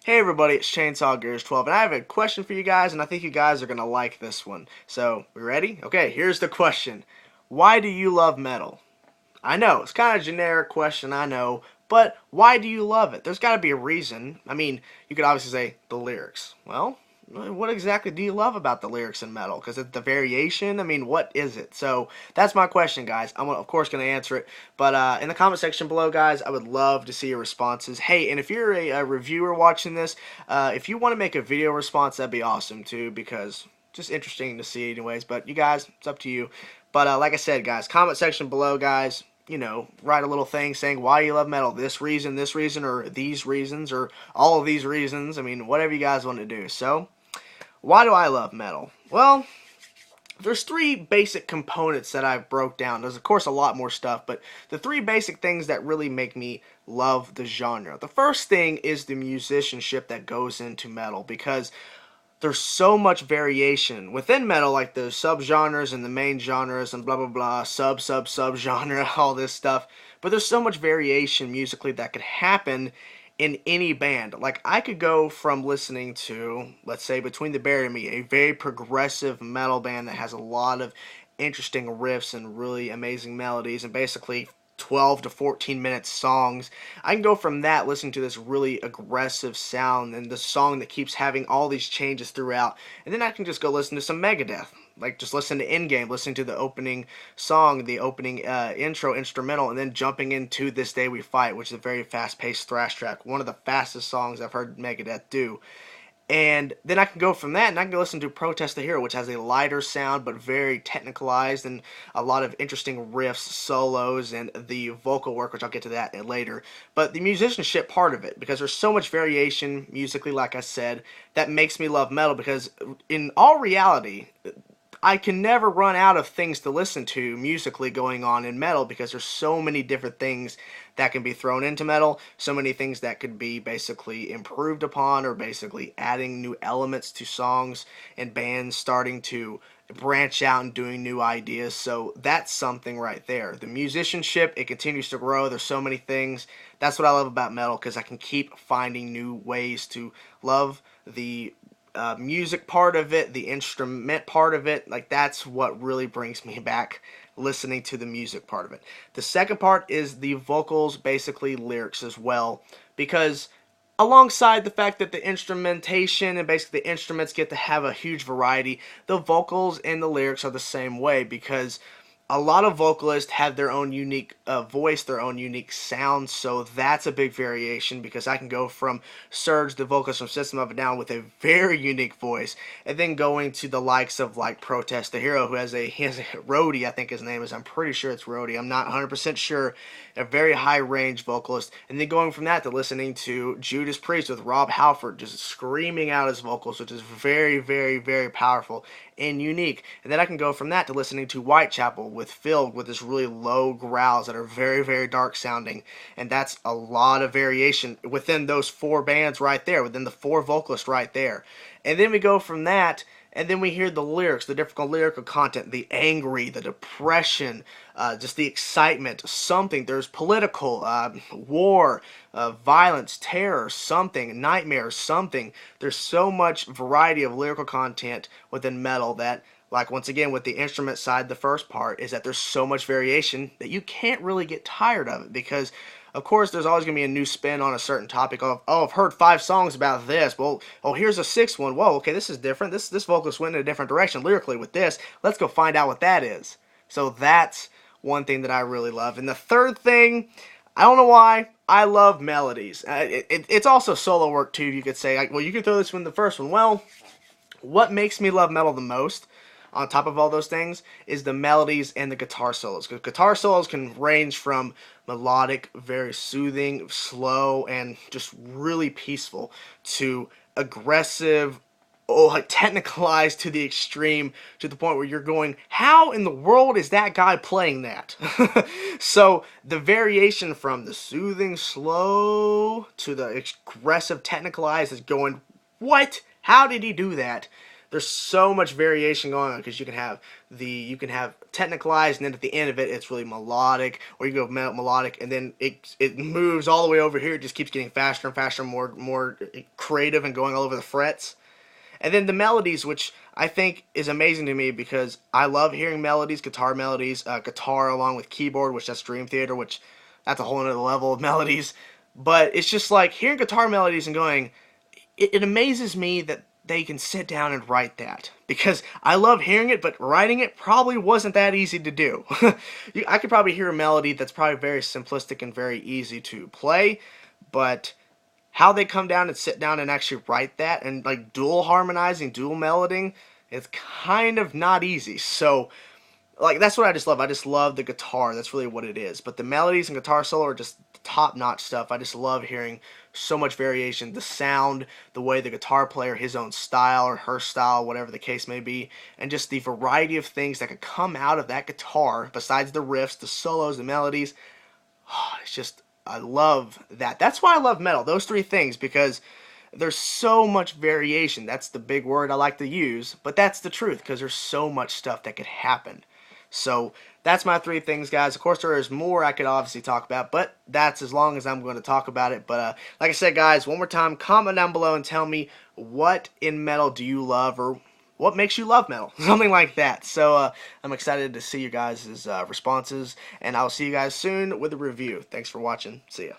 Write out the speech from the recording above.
Hey everybody, it's Chainsaw Gears 12, and I have a question for you guys, and I think you guys are going to like this one. So, we ready? Okay, here's the question. Why do you love metal? I know, it's kind of a generic question, I know, but why do you love it? There's got to be a reason. I mean, you could obviously say the lyrics. Well, what exactly do you love about the lyrics in metal? Because it's the variation. I mean, what is it? So that's my question, guys. I'm of course going to answer it, but in the comment section below, guys, I would love to see your responses. Hey, and if you're a reviewer watching this, if you want to make a video response, that'd be awesome too, because just interesting to see anyways. But you guys, it's up to you. But like I said, guys, comment section below, guys. Write a little thing saying why you love metal, this reason, or these reasons, or all of these reasons. I mean, whatever you guys want to do. So, why do I love metal? Well, there's three basic components that I've broke down. There's of course a lot more stuff, but the three basic things that really make me love the genre. The first thing is the musicianship that goes into metal, because there's so much variation within metal, like the subgenres and the main genres and blah blah blah, sub genre, all this stuff. But there's so much variation musically that could happen in any band. Like I could go from listening to, let's say, Between the Buried and Me, a very progressive metal band that has a lot of interesting riffs and really amazing melodies, and basically 12 to 14 minute songs. I can go from that listening to this really aggressive sound and the song that keeps having all these changes throughout, and then I can just go listen to some Megadeth. Like just listen to Endgame, listening to the opening song, the opening intro instrumental, and then jumping into This Day We Fight, which is a very fast-paced thrash track, one of the fastest songs I've heard Megadeth do. And then I can go from that and I can go listen to Protest the Hero, which has a lighter sound but very technicalized and a lot of interesting riffs, solos, and the vocal work, which I'll get to that later. But the musicianship part of it, because there's so much variation musically, like I said, that makes me love metal, because in all reality, I can never run out of things to listen to musically going on in metal, because there's so many different things that can be thrown into metal, so many things that could be basically improved upon, or basically adding new elements to songs, and bands starting to branch out and doing new ideas. So that's something right there. The musicianship, it continues to grow. There's so many things. That's what I love about metal, because I can keep finding new ways to love the music part of it, the instrument part of it. Like that's what really brings me back, listening to the music part of it. The second part is the vocals, basically lyrics as well, because alongside the fact that the instrumentation and basically the instruments get to have a huge variety, the vocals and the lyrics are the same way, because a lot of vocalists have their own unique voice, their own unique sound, so that's a big variation, because I can go from Surge, the vocalist from System of a Down, with a very unique voice, and then going to the likes of like Protest the Hero, who he has a Rhodey, I think his name is. I'm pretty sure it's Rhodey. I'm not 100% sure. A very high range vocalist, and then going from that to listening to Judas Priest with Rob Halford just screaming out his vocals, which is very, very, very powerful and unique. And then I can go from that to listening to Whitechapel with Phil with his really low growls that are very, very dark sounding. And that's a lot of variation within those four bands right there, within the four vocalists right there. And then we go from that, and then we hear the lyrics, the different lyrical content, the angry, the depression, just the excitement, something. There's political, war, violence, terror, something, nightmares, something. There's so much variety of lyrical content within metal that, like once again with the instrument side, the first part is that there's so much variation that you can't really get tired of it, because of course there's always going to be a new spin on a certain topic of, oh, I've heard 5 songs about this, well, oh, here's a sixth one, whoa, okay, this is different, this vocalist went in a different direction lyrically with this, let's go find out what that is. So that's one thing that I really love. And the third thing, I don't know why, I love melodies. It's also solo work too, you could say, like, well, you could throw this one in the first one. Well, what makes me love metal the most, on top of all those things, is the melodies and the guitar solos. Because guitar solos can range from melodic, very soothing, slow, and just really peaceful, to aggressive, like technicalized to the extreme, to the point where you're going, how in the world is that guy playing that? So the variation from the soothing, slow, to the aggressive, technicalized is going, what? How did he do that? there's so much variation going on because you can have technicalized, and then at the end of it, it's really melodic, or you go melodic, and then it moves all the way over here. It just keeps getting faster and faster, more creative, and going all over the frets. And then the melodies, which I think is amazing to me because I love hearing melodies, guitar melodies, guitar along with keyboard, which that's Dream Theater, which that's a whole other level of melodies. But it's just like hearing guitar melodies and going, it amazes me that they can sit down and write that, because I love hearing it, but writing it probably wasn't that easy to do. I could probably hear a melody that's probably very simplistic and very easy to play, but how they come down and sit down and actually write that, and like dual harmonizing, dual meloding, it's kind of not easy. So like that's what I just love. I just love the guitar. That's really what it is. But the melodies and guitar solo are just top-notch stuff. I just love hearing so much variation. The sound, the way the guitar player, his own style or her style, whatever the case may be, and just the variety of things that could come out of that guitar besides the riffs, the solos, the melodies. Oh, it's just, I love that. That's why I love metal. Those three things, because there's so much variation. That's the big word I like to use, but that's the truth because there's so much stuff that could happen. So that's my three things, guys. Of course, there is more I could obviously talk about, but that's as long as I'm going to talk about it. But like I said, guys, one more time, comment down below and tell me what in metal do you love, or what makes you love metal, something like that. So I'm excited to see you guys' responses, and I'll see you guys soon with a review. Thanks for watching. See ya.